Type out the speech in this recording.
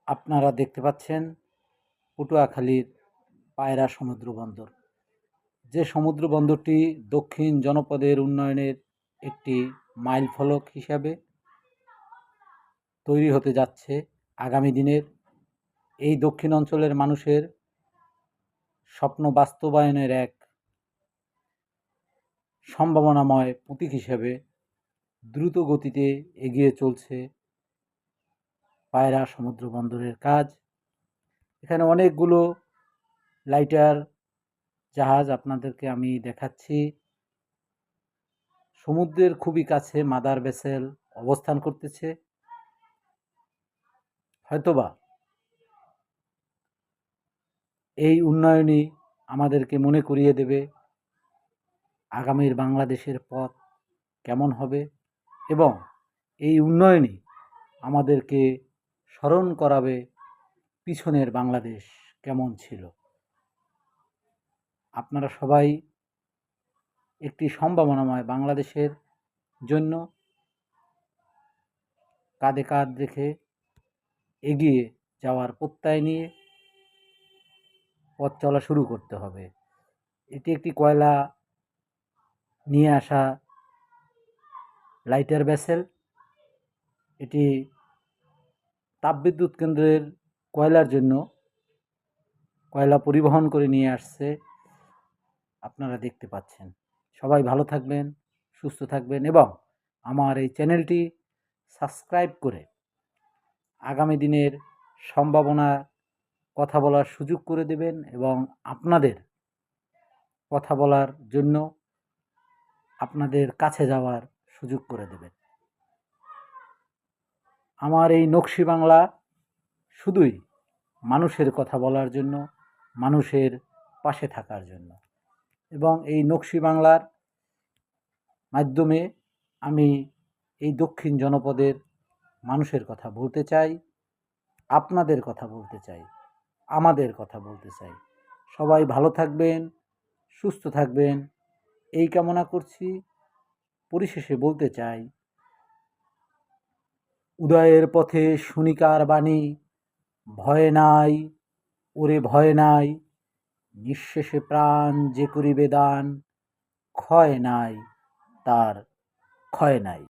আপনারা দেখতে পাচ্ছেন পটুয়াখালীর পায়রা সমুদ্র বন্দর। যে সমুদ্র বন্দরটি দক্ষিণ জনপদের উন্নয়নের একটি মাইলফলক হিসাবে তৈরি হতে যাচ্ছে আগামী দিনের এই দক্ষিণ অঞ্চলের মানুষের স্বপ্ন বাস্তবায়নের এক সম্ভাবনাময় প্রতীক হিসেবে দ্রুত গতিতে এগিয়ে চলছে পায়রা সমুদ্র বন্দরের কাজ। এখানে অনেকগুলো লাইটার জাহাজ আপনাদেরকে আমি দেখাচ্ছি। সমুদ্রের খুবই কাছে মাদার ভেসেল অবস্থান করতেছে। হয়তোবা এই উন্নয়নই আমাদেরকে মনে করিয়ে দেবে আগামীর বাংলাদেশের পথ কেমন হবে, এবং এই উন্নয়নই আমাদেরকে স্মরণ করাবে পিছনের বাংলাদেশ কেমন ছিল। আপনারা সবাই একটি সম্ভাবনাময় বাংলাদেশের জন্য কাঁধে কাঁধ রেখে এগিয়ে যাওয়ার প্রত্যয় নিয়ে পথ চলা শুরু করতে হবে। এটি একটি কয়লা নিয়ে আসা লাইটার ভেসেল। এটি তাপবিদ্যুৎ কেন্দ্রের কয়লার জন্য কয়লা পরিবহন করে নিয়ে আসছে, আপনারা দেখতে পাচ্ছেন। সবাই ভালো থাকবেন, সুস্থ থাকবেন এবং আমার এই চ্যানেলটি সাবস্ক্রাইব করে আগামী দিনের সম্ভাবনা কথা বলার সুযোগ করে দেবেন এবং আপনাদের কথা বলার জন্য আপনাদের কাছে যাওয়ার সুযোগ করে দেবেন। আমার এই নকশি বাংলা শুধুই মানুষের কথা বলার জন্য, মানুষের পাশে থাকার জন্য, এবং এই নকশি বাংলার মাধ্যমে আমি এই দক্ষিণ জনপদের মানুষের কথা বলতে চাই, আপনাদের কথা বলতে চাই, আমাদের কথা বলতে চাই। সবাই ভালো থাকবেন, সুস্থ থাকবেন এই কামনা করছি। পরিশেষে বলতে চাই, উদয়ের পথে শুনিকার বাণী, ভয় নাই ওরে ভয় নাই, নিঃশেষে প্রাণ যে করিবে দান, ক্ষয় নাই তার ক্ষয় নাই।